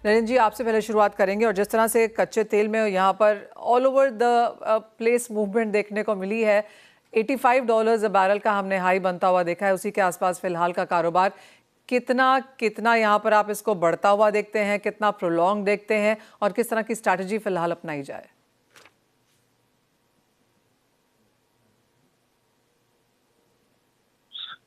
नरेंद्र जी, आपसे पहले शुरुआत करेंगे। और जिस तरह से कच्चे तेल में यहाँ पर all over the place movement देखने को मिली है, $85 अ बैरल का हमने हाई बनता हुआ देखा है। उसी के आसपास फिलहाल का कारोबार कितना कितना यहाँ पर आप इसको बढ़ता हुआ देखते हैं, कितना प्रोलॉन्ग देखते हैं, और किस तरह की स्ट्रैटेजी फिलहाल अपनाई जाए?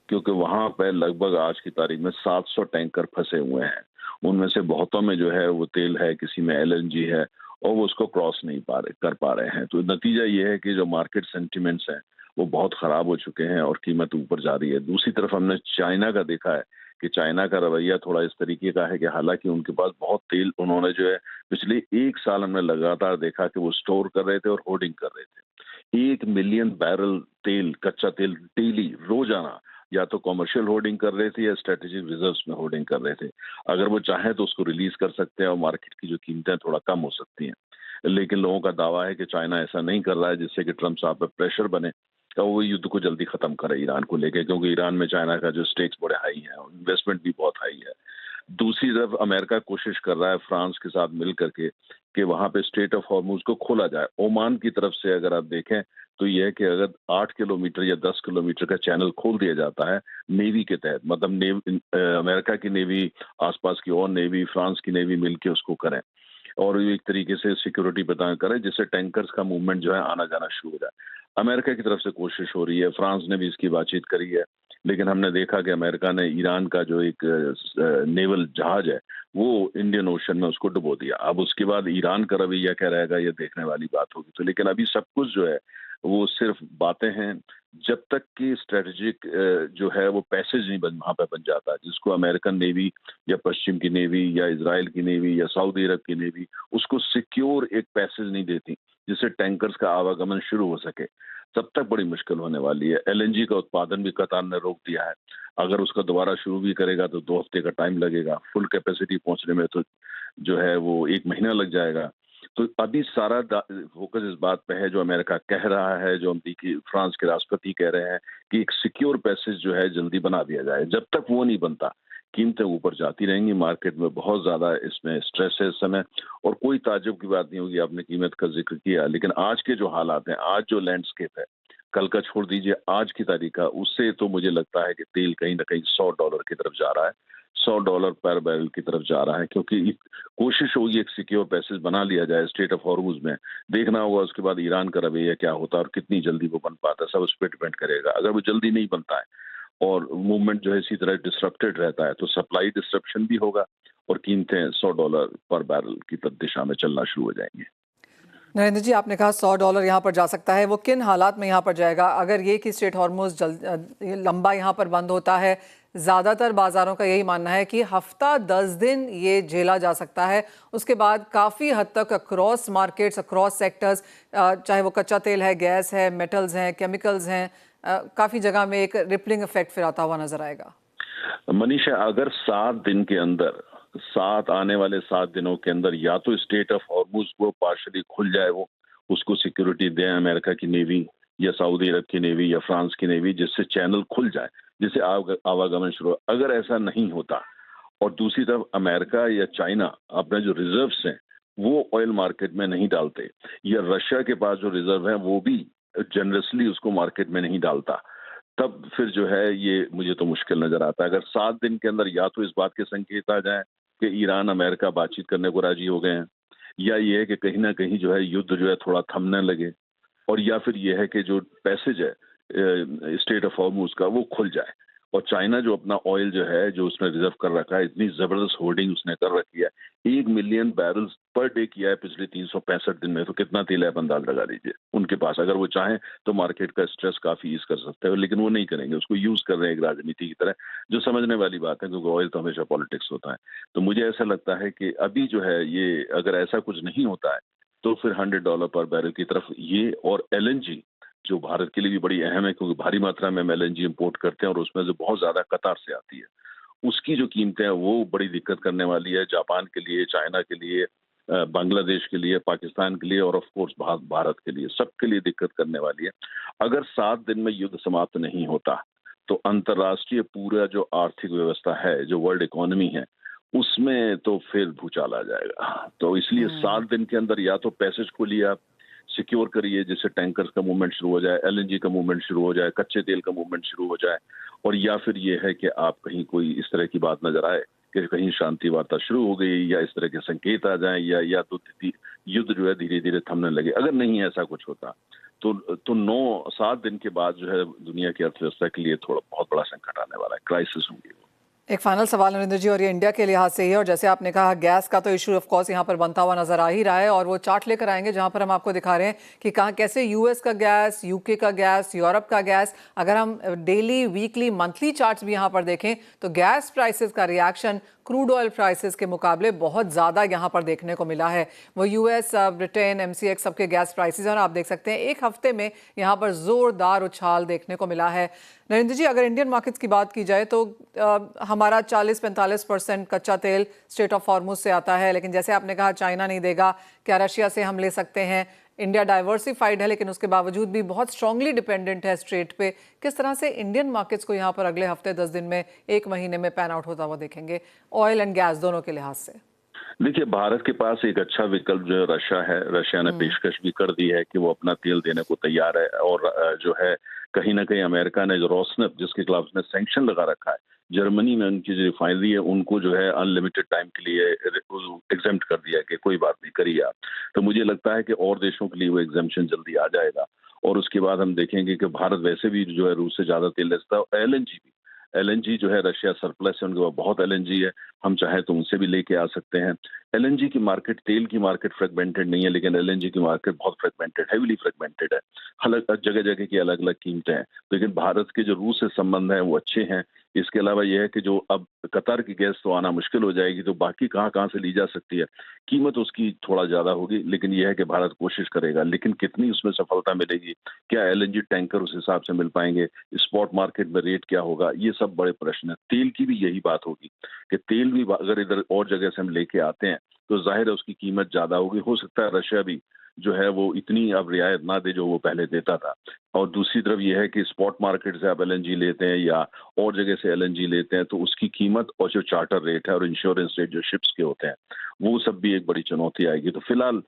क्योंकि वहां पर लगभग आज की तारीख में 700 टैंकर फंसे हुए हैं। उनमें से बहुतों में जो है वो तेल है, किसी में एलएनजी है, और वो उसको क्रॉस नहीं कर पा रहे हैं। तो नतीजा ये है कि जो मार्केट सेंटिमेंट्स हैं वो बहुत खराब हो चुके हैं और कीमत ऊपर जा रही है। दूसरी तरफ हमने चाइना का देखा है कि चाइना का रवैया थोड़ा इस तरीके का है कि हालांकि उनके पास बहुत तेल, उन्होंने जो है पिछले 1 साल हमने लगातार देखा कि वो स्टोर कर रहे थे और होर्डिंग कर रहे थे। 1 मिलियन बैरल तेल, कच्चा तेल डेली, रोजाना, या तो कॉमर्शियल होर्डिंग कर रहे थे या स्ट्रेटेजिक रिजर्व्स में होर्डिंग कर रहे थे। अगर वो चाहें तो उसको रिलीज कर सकते हैं और मार्केट की जो कीमतें थोड़ा कम हो सकती हैं। लेकिन लोगों का दावा है कि चाइना ऐसा नहीं कर रहा है, जिससे कि ट्रम्प साहब पर प्रेशर बने और वो युद्ध को जल्दी खत्म करे ईरान को लेके, क्योंकि ईरान में चाइना का जो स्टेक्स बड़े हाई है और इन्वेस्टमेंट भी बहुत हाई है। दूसरी तरफ अमेरिका कोशिश कर रहा है फ्रांस के साथ मिल करके कि वहां पे स्ट्रेट ऑफ हॉर्मुज को खोला जाए। ओमान की तरफ से अगर आप देखें तो यह है कि अगर 8 किलोमीटर या 10 किलोमीटर का चैनल खोल दिया जाता है नेवी के तहत, मतलब अमेरिका की नेवी, आसपास की और नेवी, फ्रांस की नेवी मिलके उसको करें और एक तरीके से सिक्योरिटी प्रदान करें, जिससे टैंकर्स का मूवमेंट जो है आना जाना शुरू हो जाए। अमेरिका की तरफ से कोशिश हो रही है, फ्रांस ने भी इसकी बातचीत करी है, लेकिन हमने देखा कि अमेरिका ने ईरान का जो एक नेवल जहाज है वो इंडियन ओशन में उसको डुबो दिया। अब उसके बाद ईरान का रवैया क्या रहेगा ये देखने वाली बात होगी। तो लेकिन अभी सब कुछ जो है वो सिर्फ बातें हैं, जब तक कि स्ट्रेटेजिक जो है वो पैसेज नहीं वहां पर बन जाता, जिसको अमेरिकन नेवी या पश्चिम की नेवी या इजराइल की नेवी या सऊदी अरब की नेवी उसको सिक्योर एक पैसेज नहीं देती जिससे टैंकर्स का आवागमन शुरू हो सके, तब तक बड़ी मुश्किल होने वाली है। एलएनजी का उत्पादन भी कतार ने रोक दिया है। अगर उसका दोबारा शुरू भी करेगा तो 2 हफ्ते का टाइम लगेगा, फुल कैपेसिटी पहुंचने में तो जो है वो 1 महीना लग जाएगा। तो अभी सारा फोकस इस बात पे है, जो अमेरिका कह रहा है, जो अमरीकी फ्रांस के राष्ट्रपति कह रहे हैं कि एक सिक्योर पैसेज जो है जल्दी बना दिया जाए। जब तक वो नहीं बनता कीमतें ऊपर जाती रहेंगी। मार्केट में बहुत ज्यादा इसमें स्ट्रेस है इस समय, और कोई ताज्जुब की बात नहीं होगी, आपने कीमत का जिक्र किया, लेकिन आज के जो हालात हैं, आज जो लैंडस्केप है, कल का छोड़ दीजिए, आज की तारीख का, उससे तो मुझे लगता है कि तेल कहीं ना कहीं $100 की तरफ जा रहा है, $100 पर बैरल की तरफ जा रहा है, क्योंकि कोशिश होगी एक सिक्योर पैसेज बना लिया जाए स्टेट ऑफ हॉर्मुज में। देखना होगा उसके बाद ईरान का रवैया क्या होता है और कितनी जल्दी वो बन पाता है, सब उस पर डिपेंड करेगा। अगर वो जल्दी नहीं बनता है और मूवमेंट जो है इसी तरह डिसरप्टेड रहता है तो सप्लाई डिसरप्शन भी होगा और कीमतें $100 पर बैरल की दिशा में चलना शुरू हो जाएंगी। नरेंद्र जी, आपने कहा $100 यहाँ पर जा सकता है, वो किन हालात में यहाँ पर जाएगा? अगर ये कि स्ट्रेट हॉर्मुज लंबा यहाँ पर बंद होता है, ज़्यादातर बाज़ारों का यही मानना है कि हफ्ता 10 दिन ये झेला जा सकता है। उसके बाद काफ़ी हद तक अक्रॉस मार्केट्स, अक्रॉस सेक्टर्स, चाहे वो कच्चा तेल है, गैस है, मेटल्स हैं, केमिकल्स हैं, काफ़ी जगह में एक रिपलिंग इफेक्ट फिर आता हुआ नजर आएगा। मनीषा, अगर 7 दिन के अंदर, आने वाले 7 दिनों के अंदर या तो स्टेट ऑफ हॉर्मुज को पार्शली खुल जाए, वो उसको सिक्योरिटी दें अमेरिका की नेवी या सऊदी अरब की नेवी या फ्रांस की नेवी, जिससे चैनल खुल जाए, जिससे आवागमन शुरू हो। अगर ऐसा नहीं होता और दूसरी तरफ अमेरिका या चाइना अपने जो रिजर्व्स हैं वो ऑयल मार्केट में नहीं डालते, या रशिया के पास जो रिजर्व है वो भी जनरसली उसको मार्केट में नहीं डालता, तब फिर जो है ये मुझे तो मुश्किल नजर आता है। अगर 7 दिन के अंदर या तो इस बात के संकेत आ जाए कि ईरान अमेरिका बातचीत करने को राजी हो गए हैं, या ये है कि कहीं ना कहीं जो है युद्ध जो है थोड़ा थमने लगे, और या फिर ये है कि जो पैसेज है स्टेट ऑफ हॉर्मुज का वो खुल जाए, और चाइना जो अपना ऑयल जो है जो उसने रिजर्व कर रखा है, इतनी जबरदस्त होर्डिंग उसने कर रखी है, 1 मिलियन बैरल्स पर डे किया है पिछले 365 दिन में, तो कितना तेल है आप अंदाज लगा लीजिए उनके पास। अगर वो चाहें तो मार्केट का स्ट्रेस काफी ईज कर सकते हैं, लेकिन वो नहीं करेंगे, उसको यूज कर रहे हैं एक राजनीति की तरह, जो समझने वाली बात है, क्योंकि ऑयल तो हमेशा पॉलिटिक्स होता है। तो मुझे ऐसा लगता है कि अभी जो है ये, अगर ऐसा कुछ नहीं होता है तो फिर $100 पर बैरल की तरफ ये, और एलएनजी जो भारत के लिए भी बड़ी अहम है, क्योंकि भारी मात्रा में हम एलएनजी इंपोर्ट करते हैं और उसमें से बहुत ज्यादा कतार से आती है, उसकी जो कीमतें हैं वो बड़ी दिक्कत करने वाली है जापान के लिए, चाइना के लिए, बांग्लादेश के लिए, पाकिस्तान के लिए, और ऑफ कोर्स भारत के लिए, सबके लिए दिक्कत करने वाली है। अगर 7 दिन में युद्ध समाप्त नहीं होता तो अंतर्राष्ट्रीय पूरा जो आर्थिक व्यवस्था है, जो वर्ल्ड इकोनॉमी है, उसमें तो फिर भूचाल आ जाएगा। तो इसलिए 7 दिन के अंदर या तो पैसेज खोलिए आप, सिक्योर करिए जिससे टैंकर्स का मूवमेंट शुरू हो जाए, एलएनजी का मूवमेंट शुरू हो जाए, कच्चे तेल का मूवमेंट शुरू हो जाए, और या फिर ये है कि आप कहीं कोई इस तरह की बात नजर आए कि कहीं शांति वार्ता शुरू हो गई या इस तरह के संकेत आ जाएं या तो युद्ध जो है धीरे धीरे थमने लगे। अगर नहीं ऐसा कुछ होता तो 9-7 दिन के बाद जो है दुनिया की अर्थव्यवस्था के लिए थोड़ा बहुत बड़ा संकट आने वाला है, क्राइसिस होंगी। एक फाइनल सवाल नरेंद्र जी, और ये इंडिया के लिहाज से ही है, और जैसे आपने कहा गैस का तो इशू ऑफ कोर्स यहाँ पर बनता हुआ नजर आ ही रहा है, और वो चार्ट लेकर आएंगे जहां पर हम आपको दिखा रहे हैं कि कहाँ कैसे यूएस का गैस, यूके का गैस, यूरोप का गैस, अगर हम डेली, वीकली, मंथली चार्ट्स भी यहाँ पर देखें तो गैस प्राइसेस का रिएक्शन क्रूड ऑयल प्राइसेस के मुकाबले बहुत ज़्यादा यहाँ पर देखने को मिला है। वो यूएस, ब्रिटेन, एमसीएक्स सबके गैस प्राइसेस हैं, और आप देख सकते हैं एक हफ्ते में यहाँ पर ज़ोरदार उछाल देखने को मिला है। नरेंद्र जी, अगर इंडियन मार्केट्स की बात की जाए तो हमारा 40-45% कच्चा तेल स्ट्रेट ऑफ हॉर्मुज से आता है, लेकिन जैसे आपने कहा चाइना नहीं देगा, क्या रशिया से हम ले सकते हैं? इंडिया डाइवर्सिफाइड है लेकिन उसके बावजूद भी बहुत स्ट्रांगली डिपेंडेंट है स्ट्रेट पे। किस तरह से इंडियन मार्केट्स को यहाँ पर अगले हफ्ते 10 दिन में, एक महीने में पैन आउट होता हुआ देखेंगे ऑयल एंड गैस दोनों के लिहाज से? देखिए, भारत के पास एक अच्छा विकल्प जो है रशिया है। रशिया ने पेशकश भी कर दी है कि वो अपना तेल देने को तैयार है, और जो है कहीं ना कहीं अमेरिका ने जो रोसनेफ्ट जिसके खिलाफ उसने सैंक्शन लगा रखा है, जर्मनी में उनकी जो रिफाइनरी है उनको जो है अनलिमिटेड टाइम के लिए एग्जेम्प्ट कर दिया कि कोई बात नहीं, करिए आप। तो मुझे लगता है कि और देशों के लिए वो एग्जेम्पशन जल्दी आ जाएगा, और उसके बाद हम देखेंगे कि भारत वैसे भी जो है रूस से ज्यादा तेल लेता है। एलएनजी जो है रशिया सरप्लस है, उनके पास बहुत एलएनजी है, हम चाहे तो उनसे भी लेके आ सकते हैं। एलएनजी की मार्केट, तेल की मार्केट फ्रेगमेंटेड नहीं है, लेकिन एलएनजी की मार्केट बहुत फ्रेगमेंटेड, हेवीली फ्रेगमेंटेड है। अलग जगह जगह की अलग अलग कीमतें हैं, लेकिन भारत के जो रूस से संबंध है वो अच्छे हैं। इसके अलावा यह है कि जो अब कतार की गैस तो आना मुश्किल हो जाएगी, तो बाकी कहाँ कहाँ से ली जा सकती है, कीमत उसकी थोड़ा ज्यादा होगी, लेकिन यह है कि भारत कोशिश करेगा। लेकिन कितनी उसमें सफलता मिलेगी, क्या एलएनजी टैंकर उस हिसाब से मिल पाएंगे, स्पॉट मार्केट में रेट क्या होगा, ये सब बड़े प्रश्न है। तेल की भी यही बात होगी कि तेल भी अगर इधर और जगह से हम लेके आते हैं तो जाहिर है उसकी कीमत ज्यादा होगी। हो सकता है रशिया भी जो है वो इतनी अब रियायत ना दे जो वो पहले देता था। और दूसरी तरफ यह है कि स्पॉट मार्केट से आप एलएनजी लेते हैं या और जगह से एलएनजी लेते हैं, तो उसकी कीमत और जो चार्टर रेट है और इंश्योरेंस रेट जो शिप्स के होते हैं, वो सब भी एक बड़ी चुनौती आएगी। तो फिलहाल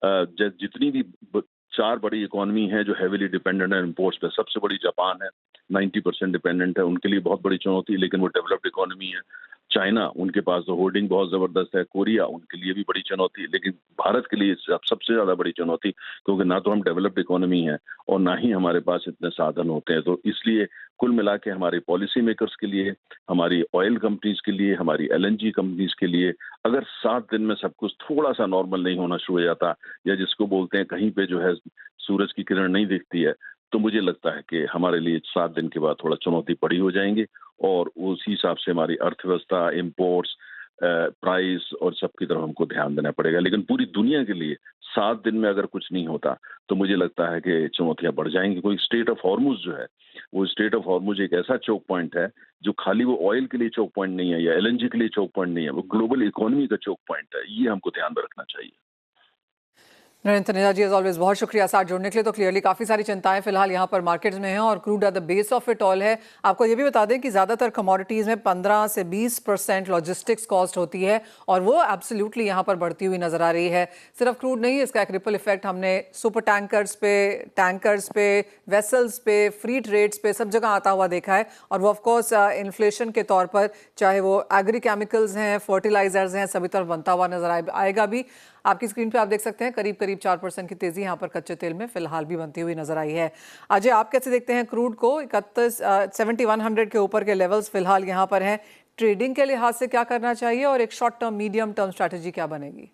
जितनी भी 4 बड़ी इकोनॉमी है जो हेवीली डिपेंडेंट है इंपोर्ट्स पे, सबसे बड़ी जापान है, 90% डिपेंडेंट है, उनके लिए बहुत बड़ी चुनौती, लेकिन वो डेवलप्ड इकोनॉमी है। चाइना, उनके पास तो होर्डिंग बहुत जबरदस्त है। कोरिया, उनके लिए भी बड़ी चुनौती, लेकिन भारत के लिए सबसे ज्यादा बड़ी चुनौती, क्योंकि ना तो हम डेवलप्ड इकोनॉमी है और ना ही हमारे पास इतने साधन होते हैं। तो इसलिए कुल मिला के हमारे पॉलिसी मेकर्स के लिए, हमारी ऑयल कंपनीज के लिए, हमारी एलएनजी कंपनीज के लिए, अगर 7 दिन में सब कुछ थोड़ा सा नॉर्मल नहीं होना शुरू हो जाता, या जिसको बोलते हैं कहीं पे जो है सूरज की किरण नहीं दिखती है, तो मुझे लगता है कि हमारे लिए 7 दिन के बाद थोड़ा चुनौती बड़ी हो जाएंगी, और उसी हिसाब से हमारी अर्थव्यवस्था, इंपोर्ट्स, प्राइस और सबकी तरफ हमको ध्यान देना पड़ेगा। लेकिन पूरी दुनिया के लिए 7 दिन में अगर कुछ नहीं होता तो मुझे लगता है कि चुनौतियां बढ़ जाएंगी। कोई स्टेट ऑफ हॉर्मुज जो है, वो स्टेट ऑफ हॉर्मुज एक ऐसा चोक पॉइंट है जो खाली वो ऑयल के लिए चोक पॉइंट नहीं है या एलएनजी के लिए चोक पॉइंट नहीं है, वो ग्लोबल इकोनॉमी का चोक पॉइंट है। ये हमको ध्यान में रखना चाहिए। नरेंद्र तनेजा जी, एज ऑलवेज बहुत शुक्रिया साथ जुड़ने के लिए। तो क्लियरली काफ़ी सारी चिंताएं फिलहाल यहाँ पर मार्केट्स में हैं, और crude at the base of it all है। आपको ये भी बता दें कि ज़्यादातर कमोडिटीज़ में 15 से 20% लॉजिस्टिक्स कॉस्ट होती है, और वो एब्सोल्युटली यहाँ पर बढ़ती हुई नजर आ रही है। सिर्फ क्रूड नहीं, इसका एक रिपल इफेक्ट हमने सुपर टैंकर्स पे, वेसल्स पे, फ्रीट रेट्स पे सब जगह आता हुआ देखा है। और वो ऑफकोर्स इन्फ्लेशन के तौर पर, चाहे वो एग्री केमिकल्स हैं, फर्टिलाइजर्स हैं, सभी तरफ बनता हुआ नजर आएगा भी। आपकी स्क्रीन पे आप देख सकते हैं करीब 4% की तेजी यहाँ पर कच्चे तेल में फिलहाल भी बनती हुई नजर आई है। अजय, आप कैसे देखते हैं क्रूड को? 7100 के ऊपर के लेवल्स फिलहाल यहाँ पर हैं। ट्रेडिंग के लिहाज से क्या करना चाहिए, और एक short term, medium term strategy क्या बनेगी?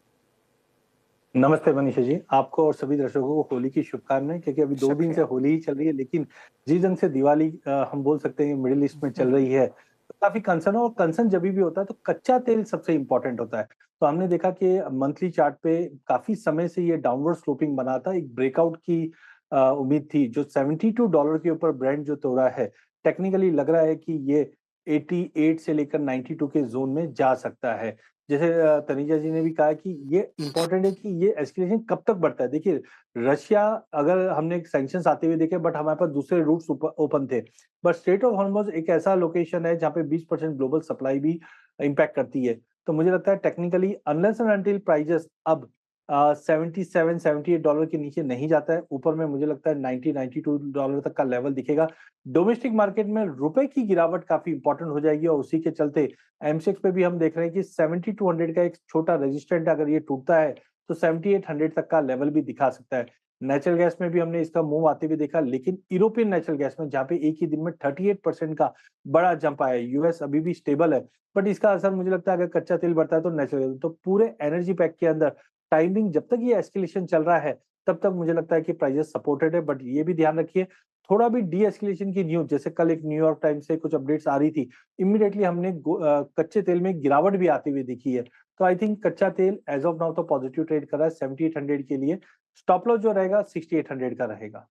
नमस्ते मनीषा जी, आपको और सभी दर्शकों को होली की शुभकामनाएं। क्योंकि अभी 2 दिन से होली ही चल रही है, लेकिन जिस ढंग से दिवाली हम बोल सकते हैं मिडिल ईस्ट में चल रही है, तो काफी कंसर्न, और कंसर्न जब भी होता है तो कच्चा तेल सबसे इंपॉर्टेंट होता है। तो हमने देखा कि मंथली चार्ट पे काफी समय से ये डाउनवर्ड स्लोपिंग बना था, एक ब्रेकआउट की उम्मीद थी। जो $72 के ऊपर ब्रेंट जो तोड़ा है, टेक्निकली लग रहा है कि ये 88 से लेकर 92 के जोन में जा सकता है। जैसे तनीजा जी ने भी कहा कि ये इंपॉर्टेंट है कि ये एस्केलेशन कब तक बढ़ता है। देखिए, रशिया, अगर हमने सैंक्शंस आते हुए देखे, बट हमारे पास दूसरे रूट्स ओपन थे, बट स्ट्रेट ऑफ हॉर्मुज एक ऐसा लोकेशन है जहाँ पे 20% ग्लोबल सप्लाई भी इम्पैक्ट करती है। तो मुझे लगता है technically unless and until prices अब $77-78 के नीचे नहीं जाता है, ऊपर में मुझे लगता है $90-92 तक का लेवल दिखेगा। डोमेस्टिक मार्केट में रुपए की गिरावट काफी इंपॉर्टेंट हो जाएगी और उसी के चलते एमसेक्स पे भी हम देख रहे हैं कि 7200 का एक छोटा रेजिस्टेंट अगर ये टूटता है तो 7800 तक का लेवल भी दिखा सकता है। नेचुरल गैस में भी हमने इसका मूव आते हुए देखा, लेकिन यूरोपियन नेचुरल गैस में जहाँ पे एक ही दिन में 38% का बड़ा जंप आया है, यूएस अभी भी स्टेबल है, बट इसका असर मुझे लगता है अगर कच्चा तेल बढ़ता है तो नेचुरल गैस, तो पूरे एनर्जी पैक के अंदर टाइमिंग जब तक ये एस्केलेशन चल रहा है तब तक मुझे लगता है कि प्राइजेस सपोर्टेड है। बट ये भी ध्यान रखिए, थोड़ा भी डी एस्केलेशन की न्यूज, जैसे कल एक न्यूयॉर्क टाइम्स से कुछ अपडेट्स आ रही थी, इमीडिएटली हमने कच्चे तेल में गिरावट भी आती हुई देखी है। तो आई थिंक कच्चा तेल एज ऑफ नाउ तो पॉजिटिव ट्रेड कर रहा है 7800 के लिए। स्टॉप लॉस जो रहेगा 6800 का रहेगा।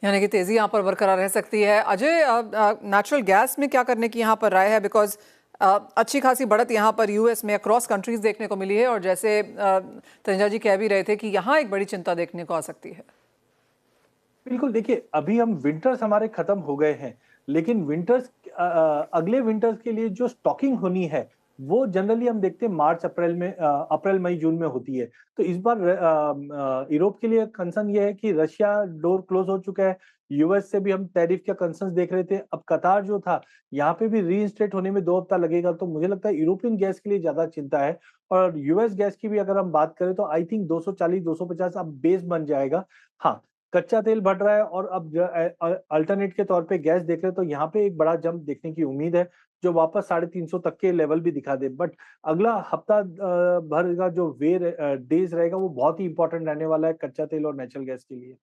यानी कि तेजी यहाँ पर बरकरार रह सकती है। अजय, नेचुरल गैस में क्या करने की यहाँ पर राय है? बिकॉज अच्छी खासी बढ़त यहाँ पर यूएस में अक्रॉस कंट्रीज देखने को मिली है और जैसे तंजा जी कह भी रहे थे कि यहाँ एक बड़ी चिंता देखने को आ सकती है। बिल्कुल, देखिए अभी हम विंटर्स हमारे खत्म हो गए हैं, लेकिन विंटर्स अगले विंटर्स के लिए जो स्टॉकिंग होनी है वो जनरली हम देखते हैं मार्च अप्रैल में, अप्रैल मई जून में होती है। तो इस बार यूरोप के लिए कंसर्न ये है कि रशिया डोर क्लोज हो चुका है, यूएस से भी हम टैरिफ के कंसर्न्स देख रहे थे, अब कतार जो था यहाँ पे भी रीइंस्टेट होने में 2 हफ्ता लगेगा। तो मुझे लगता है यूरोपियन गैस के लिए ज्यादा चिंता है। और यूएस गैस की भी अगर हम बात करें तो आई थिंक 240-250 अब बेस बन जाएगा। हाँ, कच्चा तेल बढ़ रहा है और अब अल्टरनेट के तौर पे गैस देख रहे हैं, तो यहाँ पे एक बड़ा जंप देखने की उम्मीद है जो वापस 350 तक के लेवल भी दिखा दे। बट अगला हफ्ता भर का जो डेज रहेगा वो बहुत ही इंपॉर्टेंट रहने वाला है कच्चा तेल और नेचुरल गैस के लिए।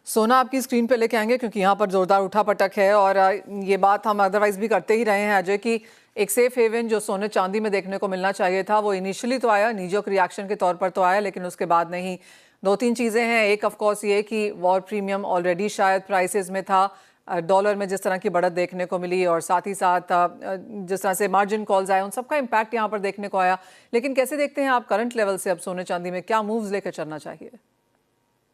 सोना आपकी स्क्रीन पे लेके आएंगे क्योंकि यहाँ पर जोरदार उठापटक है और ये बात हम अदरवाइज भी करते ही रहे हैं अजय कि एक सेफ हेवन जो सोने चांदी में देखने को मिलना चाहिए था वो इनिशियली तो आया, नीजोक रिएक्शन के तौर पर तो आया, लेकिन उसके बाद नहीं। 2-3 चीज़ें हैं। एक ऑफकोर्स ये कि वॉर प्रीमियम ऑलरेडी शायद प्राइसेस में था, डॉलर में जिस तरह की बढ़त देखने को मिली और साथ ही साथ जिस तरह से मार्जिन कॉल्स आए उन सबका इम्पैक्ट यहाँ पर देखने को आया। लेकिन कैसे देखते हैं आप करंट लेवल से अब सोने चांदी में क्या मूव्स लेकर चलना चाहिए?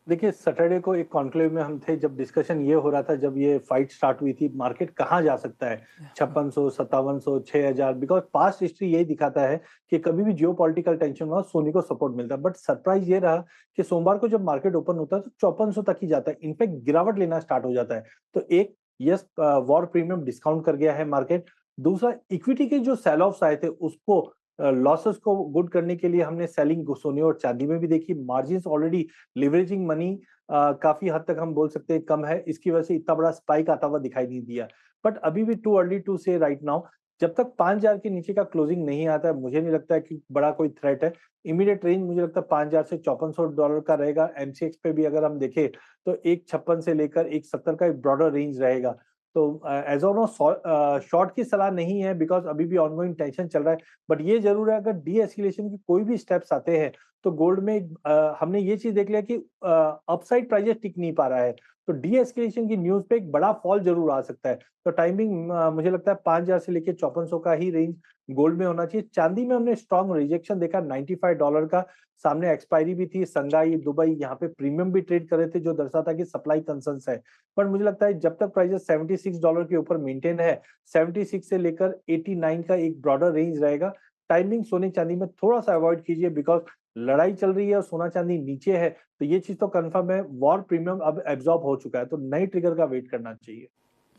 देखिए सैटरडे को एक कॉन्क्लेव में हम थे जब डिस्कशन ये हो रहा था, जब ये फाइट स्टार्ट हुई थी, मार्केट कहाँ जा सकता है 5600, 5700, 6000, बिकॉज पास्ट हिस्ट्री यही दिखाता है कि कभी भी जियो पॉलिटिकल टेंशन हो सोने को सपोर्ट मिलता है। बट सरप्राइज ये रहा कि सोमवार को जब मार्केट ओपन होता है तो 5400 तक ही जाता है, इनफैक्ट गिरावट लेना स्टार्ट हो जाता है। तो एक यस, वॉर प्रीमियम डिस्काउंट कर गया है मार्केट। दूसरा, इक्विटी के जो सेल ऑफ्स आए थे उसको लॉसेस को गुड करने के लिए हमने सेलिंग सोने और चांदी में भी देखी। मार्जिन ऑलरेडी लिवरेजिंग मनी काफी हद तक हम बोल सकते हैं कम है, इसकी वजह से इतना बड़ा स्पाइक आता हुआ दिखाई नहीं दिया। बट अभी भी टू अर्ली टू से राइट नाउ, जब तक 5000 के नीचे का क्लोजिंग नहीं आता है मुझे नहीं लगता है कि बड़ा कोई थ्रेट है। इमीडिएट रेंज मुझे लगता है 5000 से $5400 का रहेगा। एमसीएक्स पे भी अगर हम देखें तो 156 से लेकर 170 का एक ब्रॉडर रेंज रहेगा। तो एज ऑफ नाउ शॉर्ट की सलाह नहीं है बिकॉज अभी भी ऑनगोइंग टेंशन चल रहा है। बट ये जरूर है अगर डी एस्केलेशन की कोई भी स्टेप्स आते हैं तो गोल्ड में हमने ये चीज देख लिया कि अपसाइड प्राइजेस टिक नहीं पा रहा है, तो डी एस्केलेशन की न्यूज पे एक बड़ा फॉल जरूर आ सकता है। तो टाइमिंग मुझे लगता है 5000 से लेकर 5400 का ही रेंज गोल्ड में होना चाहिए। चांदी में हमने स्ट्रॉन्ग रिजेक्शन देखा $95 का, सामने एक्सपायरी भी थी, संगाई दुबई यहाँ पे प्रीमियम भी ट्रेड कर रहे थे जो दर्शाता कि सप्लाई कंसर्न्स है। पर मुझे लगता है जब तक प्राइसेस $76 के ऊपर मेंटेन है, 76 से लेकर 89 का एक ब्रॉडर रेंज रहेगा। टाइमिंग सोने चांदी में थोड़ा सा अवॉइड कीजिए बिकॉज लड़ाई चल रही है और सोना चांदी नीचे है, तो ये चीज तो कंफर्म है वॉर प्रीमियम अब एब्जॉर्ब हो चुका है, तो नई ट्रिगर का वेट करना चाहिए।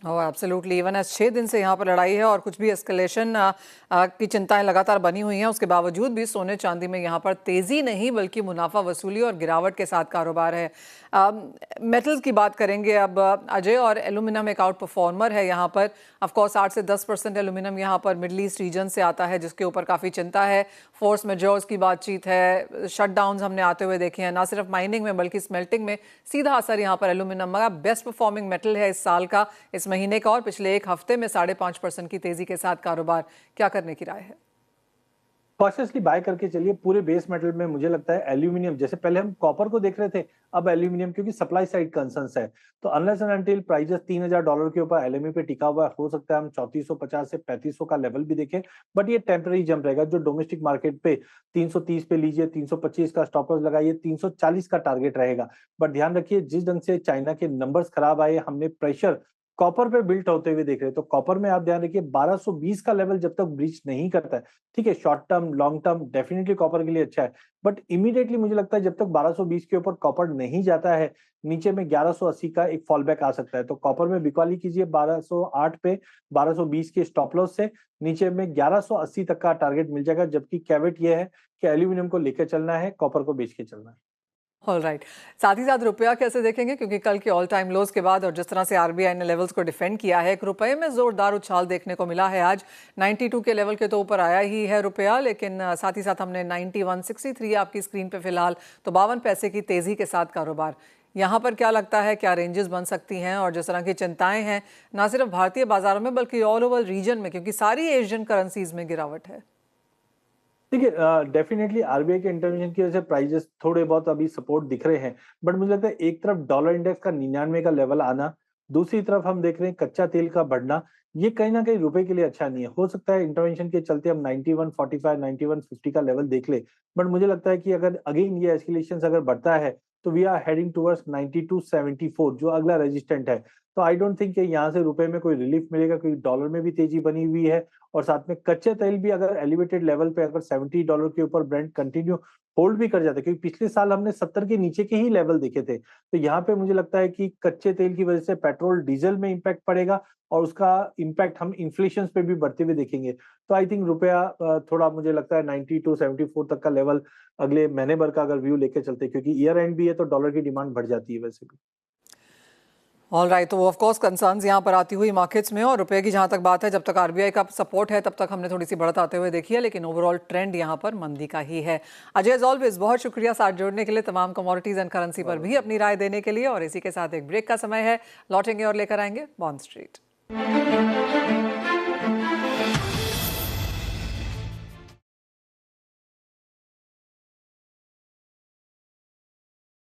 ओह एब्सोल्युटली, इवन 6 दिन से यहाँ पर लड़ाई है और कुछ भी एस्केलेशन की चिंताएं लगातार बनी हुई हैं, उसके बावजूद भी सोने चांदी में यहाँ पर तेजी नहीं बल्कि मुनाफा वसूली और गिरावट के साथ कारोबार है। मेटल्स की बात करेंगे अब अजय, और एल्यूमिनियम एक आउट परफॉर्मर है यहाँ पर। ऑफकोर्स 8 से 10% एल्यूमिनियम यहाँ पर मिडल ईस्ट रीजन से आता है जिसके ऊपर काफ़ी चिंता है। फोर्स मेजोर्स की बातचीत है, शटडाउन्स हमने आते हुए देखे हैं, ना सिर्फ माइनिंग में बल्कि स्मेल्टिंग में सीधा असर यहाँ पर एल्यूमिनियम का बेस्ट परफॉर्मिंग मेटल है इस साल का, इस महीने का, और पिछले एक हफ्ते में 5.5% की तेजी के साथ कारोबार। क्या करने की राय है? कॉशियसली बाय करके चलिए। पूरे बेस मेटल में मुझे लगता है एल्यूमिनियम, जैसे पहले हम कॉपर को देख रहे थे, अब एल्यूमिनियम क्योंकि सप्लाई साइड कंसर्न्स है, तो अनलेस एंड अनटिल प्राइजेस $3000 के ऊपर एलएमई पे टिका हुआ हो सकता है हम 3450 से 3500 का लेवल भी देखें। बट ये टेम्पररी जंप रहेगा। जो डोमेस्टिक मार्केट पे 330 पे लीजिए, 325 का स्टॉप लॉस लगाइए, 340 का टारगेट रहेगा। बट ध्यान रखिए जिस ढंग से चाइना के नंबर्स खराब आए, हमने प्रेशर कॉपर पे बिल्ट होते हुए देख रहे हैं। तो कॉपर में आप ध्यान रखिए 1220 का लेवल जब तक ब्रीच नहीं करता है, ठीक है, short term long term definitely copper के लिए अच्छा है, बट इमीडिएटली मुझे लगता है जब तक 1220 के ऊपर कॉपर नहीं जाता है, नीचे में 1180 का एक फॉल बैक आ सकता है। तो कॉपर में बिकवाली कीजिए 1208 पे 1220 के स्टॉप लॉस से, नीचे में 1180 तक का टारगेट मिल जाएगा। जबकि कैवेट ये है कि एल्यूमिनियम को लेकर चलना है, कॉपर को बेच के चलना है। ऑल राइट, साथ ही साथ रुपया कैसे देखेंगे, क्योंकि कल के ऑल टाइम लोज के बाद और जिस तरह से आरबीआई ने लेवल्स को डिफेंड किया है, एक रुपए में जोरदार उछाल देखने को मिला है। आज 92 के लेवल के तो ऊपर आया ही है रुपया, लेकिन साथ ही साथ हमने 91.63 आपकी स्क्रीन पे फिलहाल, तो 52 पैसे की तेजी के साथ कारोबार। यहाँ पर क्या लगता है, क्या रेंजेस बन सकती हैं, और जिस तरह की चिंताएं हैं ना सिर्फ भारतीय बाजारों में बल्कि ऑल ओवर रीजन में, क्योंकि सारी एशियन करेंसीज में गिरावट है। देखिए डेफिनेटली आरबीआई के इंटरवेंशन की वजह से प्राइजेस थोड़े बहुत अभी सपोर्ट दिख रहे हैं, बट मुझे लगता है एक तरफ डॉलर इंडेक्स का 99 का लेवल आना, दूसरी तरफ हम देख रहे हैं कच्चा तेल का बढ़ना, ये कहीं ना कहीं रुपए के लिए अच्छा नहीं है। हो सकता है इंटरवेंशन के चलते हम 91.45 91.50 का लेवल देख ले, बट मुझे लगता है कि अगर अगेन ये एस्केलेशन अगर बढ़ता है तो वी आर हेडिंग टुवर्ड्स 92.74 जो अगला रेजिस्टेंट है। तो आई डोंट थिंक कि यहाँ से रुपए में कोई रिलीफ मिलेगा, क्योंकि डॉलर में भी तेजी बनी हुई है, और साथ में कच्चे तेल भी अगर एलिवेटेड लेवल पे अगर $70 के ऊपर ब्रेंट कंटिन्यू होल्ड भी कर जाता है, क्योंकि पिछले साल हमने 70 के नीचे के ही लेवल देखे थे। तो यहाँ पे मुझे लगता है कि कच्चे तेल की वजह से पेट्रोल डीजल में इम्पैक्ट पड़ेगा, और उसका इम्पैक्ट हम इन्फ्लेशन पे भी बढ़ते हुए देखेंगे। तो आई थिंक रुपया थोड़ा मुझे लगता है 92-74 तक का लेवल अगले महीने भर का अगर व्यू लेके चलते हैं, क्योंकि ईयर एंड भी है तो डॉलर की डिमांड बढ़ जाती है वैसे भी। ऑल राइट, तो ऑफ कोर्स कंसर्न्स यहाँ पर आती हुई मार्केट्स में, और रुपए की जहाँ तक बात है, जब तक आरबीआई का सपोर्ट है तब तक हमने थोड़ी सी बढ़त आते हुए देखी है, लेकिन ओवरऑल ट्रेंड यहाँ पर मंदी का ही है। अजय एज ऑलवेज बहुत शुक्रिया साथ जोड़ने के लिए, तमाम कमोडिटीज एंड करेंसी पर भी अपनी राय देने के लिए। और इसी के साथ एक ब्रेक का समय है, लौटेंगे और लेकर आएंगे बॉन्ड स्ट्रीट।